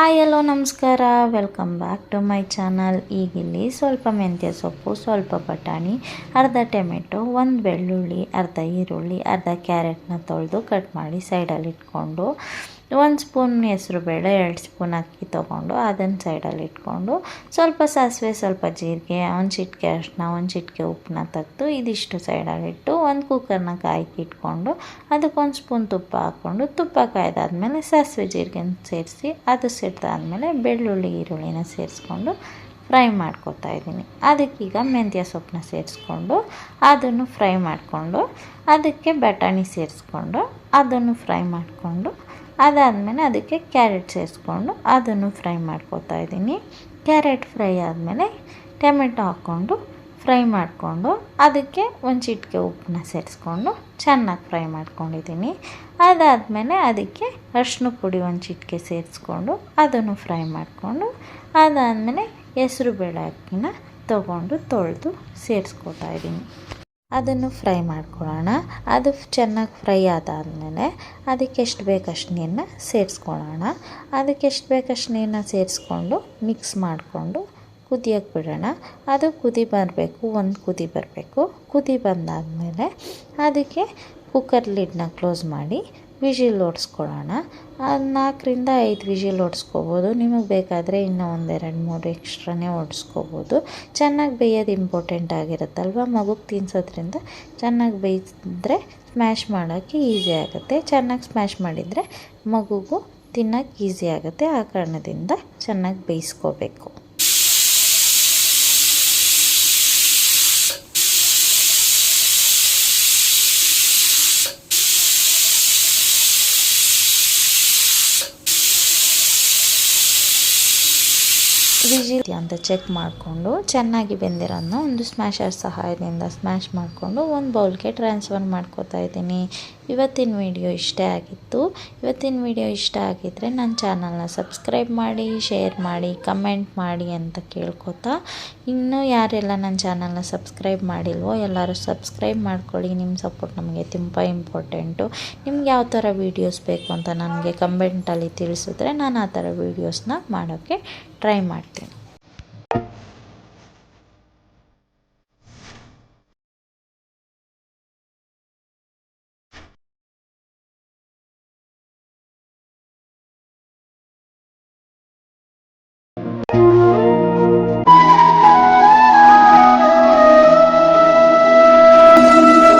Hi hello ನಮಸ್ಕಾರ, welcome back to my channel. ಈಗಿಲ್ಲಿ ಸ್ವಲ್ಪ ಮೆಂತ್ಯ ಸೊಪ್ಪು, ಸ್ವಲ್ಪ ಬಟಾಣಿ, ಅರ್ಧ ಟೊಮೆಟೊ, ಒಂದು ಬೆಳ್ಳುಳ್ಳಿ, ಅರ್ಧ ಈರುಳ್ಳಿ, ಅರ್ಧ ಕ್ಯಾರೆಟ್ನ ತೊಳೆದು ಕಟ್ ಮಾಡಿ ಸೈಡಲ್ಲಿ ಇಟ್ಕೊಂಡು, 1 ಸ್ಪೂನ್ ಹೆಸರುಬೇಳೆ, 2 ಸ್ಪೂನ್ ಅಕ್ಕಿ ತೊಗೊಂಡು ಅದನ್ನು ಸೈಡಲ್ಲಿ ಇಟ್ಕೊಂಡು, ಸ್ವಲ್ಪ ಸಾಸಿವೆ, ಸ್ವಲ್ಪ ಜೀರಿಗೆ, ಒಂದು ಚಿಟಿಕೆ ಅರಿಶಿನ, ಒಂದು ಚಿಟಿಕೆ ಉಪ್ಪನ್ನ ತೆಗೆದು ಇದಿಷ್ಟು ಸೈಡಲ್ಲಿಟ್ಟು ಒಂದು ಕುಕ್ಕರ್ನ ಕಾಯ್ಕೆ ಇಟ್ಕೊಂಡು ಅದಕ್ಕೆ 1 ಸ್ಪೂನ್ ತುಪ್ಪ ಹಾಕ್ಕೊಂಡು, ತುಪ್ಪ ಕಾಯ್ದಾದ್ಮೇಲೆ ಸಾಸಿವೆ ಜೀರಿಗೆನ ಸೇರಿಸಿ ಅದು ಸಿಡ್ದಾದ್ಮೇಲೆ ಬೆಳ್ಳುಳ್ಳಿ ಈರುಳ್ಳಿನ ಸೇರಿಸ್ಕೊಂಡು ಫ್ರೈ ಮಾಡ್ಕೊತಾ ಇದ್ದೀನಿ. ಅದಕ್ಕೀಗ ಮೆಂತ್ಯ ಸೊಪ್ಪನ್ನ ಸೇರಿಸ್ಕೊಂಡು ಅದನ್ನು ಫ್ರೈ ಮಾಡಿಕೊಂಡು, ಅದಕ್ಕೆ ಬಟಾಣಿ ಸೇರಿಸ್ಕೊಂಡು ಅದನ್ನು ಫ್ರೈ ಮಾಡಿಕೊಂಡು, ಅದಾದಮೇಲೆ ಅದಕ್ಕೆ ಕ್ಯಾರೆಟ್ ಸೇರಿಸ್ಕೊಂಡು ಅದನ್ನು ಫ್ರೈ ಮಾಡ್ಕೊತಾ ಇದ್ದೀನಿ. ಕ್ಯಾರೆಟ್ ಫ್ರೈ ಆದಮೇಲೆ ಟೊಮೆಟೊ ಹಾಕ್ಕೊಂಡು ಫ್ರೈ ಮಾಡಿಕೊಂಡು ಅದಕ್ಕೆ ಒಂದು ಚಿಟಿಕೆ ಉಪ್ಪನ್ನ ಸೇರಿಸ್ಕೊಂಡು ಚೆನ್ನಾಗಿ ಫ್ರೈ ಮಾಡ್ಕೊಂಡಿದ್ದೀನಿ. ಅದಾದಮೇಲೆ ಅದಕ್ಕೆ ಅರಿಶಿನ ಪುಡಿ ಒಂದು ಚಿಟಿಕೆ ಸೇರಿಸ್ಕೊಂಡು ಅದನ್ನು ಫ್ರೈ ಮಾಡಿಕೊಂಡು, ಅದಾದಮೇಲೆ ಹೆಸರುಬೇಳೆ ಅಕ್ಕಿನ ತೊಗೊಂಡು ತೊಳೆದು ಸೇರಿಸ್ಕೊತಾ ಇದ್ದೀನಿ. ಅದನ್ನು ಫ್ರೈ ಮಾಡ್ಕೊಳ್ಳೋಣ. ಅದು ಚೆನ್ನಾಗಿ ಫ್ರೈ ಆದಾದಮೇಲೆ ಅದಕ್ಕೆ ಎಷ್ಟು ಬೇಕಷ್ಟು ನೀರನ್ನ ಸೇರಿಸ್ಕೊಳ್ಳೋಣ. ಅದಕ್ಕೆ ಎಷ್ಟು ಬೇಕಷ್ಟು ನೀರನ್ನ ಸೇರಿಸ್ಕೊಂಡು ಮಿಕ್ಸ್ ಮಾಡಿಕೊಂಡು ಕುದಿಯೋಕ್ಕೆ ಬಿಡೋಣ. ಅದು ಕುದಿ ಬರಬೇಕು, ಒಂದು ಕುದಿ ಬರಬೇಕು. ಕುದಿ ಬಂದಾದಮೇಲೆ ಅದಕ್ಕೆ ಕುಕ್ಕರ್ ಲಿಡ್ನ ಕ್ಲೋಸ್ ಮಾಡಿ ವಿಜಿಲ್ ಓಡಿಸ್ಕೊಳ್ಳೋಣ. 4ರಿಂದ 5 ವಿಜಿಲ್ ಓಡಿಸ್ಕೋಬೋದು. ನಿಮಗೆ ಬೇಕಾದರೆ ಇನ್ನೂ 1, 2, 3 ಎಕ್ಸ್ಟ್ರಾನೇ ಓಡಿಸ್ಕೋಬೋದು. ಚೆನ್ನಾಗಿ ಬೇಯೋದು ಇಂಪಾರ್ಟೆಂಟ್ ಆಗಿರುತ್ತಲ್ವ. ಮಗುಗೆ ತಿನ್ನಿಸೋದ್ರಿಂದ ಚೆನ್ನಾಗಿ ಬೇಯಿಸಿದ್ರೆ ಸ್ಮ್ಯಾಶ್ ಮಾಡೋಕ್ಕೆ ಈಸಿ ಆಗುತ್ತೆ. ಚೆನ್ನಾಗಿ ಸ್ಮ್ಯಾಶ್ ಮಾಡಿದರೆ ಮಗುಗೂ ತಿನ್ನೋಕ್ಕೆ ಈಸಿ ಆಗುತ್ತೆ. ಆ ಕಾರಣದಿಂದ ಚೆನ್ನಾಗಿ ಬೇಯಿಸ್ಕೋಬೇಕು. ವಿಜಿಲ್ ಅಂತ ಚೆಕ್ ಮಾಡಿಕೊಂಡು ಚೆನ್ನಾಗಿ ಬೆಂದಿರೋದನ್ನ ಒಂದು ಸ್ಮ್ಯಾಶರ್ ಸಹಾಯದಿಂದ ಸ್ಮ್ಯಾಶ್ ಮಾಡಿಕೊಂಡು ಒಂದು ಬೌಲ್ಗೆ ಟ್ರಾನ್ಸ್ಫರ್ ಮಾಡ್ಕೋತಾ ಇದ್ದೀನಿ. ಇವತ್ತಿನ ವಿಡಿಯೋ ಇಷ್ಟ ಆಗಿತ್ತು. ಇವತ್ತಿನ ವಿಡಿಯೋ ಇಷ್ಟ ಆಗಿದ್ದರೆ ನನ್ನ ಚಾನಲ್ನ ಸಬ್ಸ್ಕ್ರೈಬ್ ಮಾಡಿ, ಶೇರ್ ಮಾಡಿ, ಕಮೆಂಟ್ ಮಾಡಿ ಅಂತ ಕೇಳ್ಕೊತಾ, ಇನ್ನೂ ಯಾರೆಲ್ಲ ನನ್ನ ಚಾನಲ್ನ ಸಬ್ಸ್ಕ್ರೈಬ್ ಮಾಡಿಲ್ವೋ ಎಲ್ಲರೂ ಸಬ್ಸ್ಕ್ರೈಬ್ ಮಾಡ್ಕೊಳ್ಳಿ. ನಿಮ್ಮ ಸಪೋರ್ಟ್ ನಮಗೆ ತುಂಬ ಇಂಪಾರ್ಟೆಂಟು. ನಿಮ್ಗೆ ಯಾವ ಥರ ವೀಡಿಯೋಸ್ ಬೇಕು ಅಂತ ನನಗೆ ಕಮೆಂಟಲ್ಲಿ ತಿಳಿಸಿದ್ರೆ ನಾನು ಆ ಥರ ವೀಡಿಯೋಸ್ನ ಮಾಡೋಕ್ಕೆ ಟ್ರೈ ಮಾಡ್ತೀನಿ.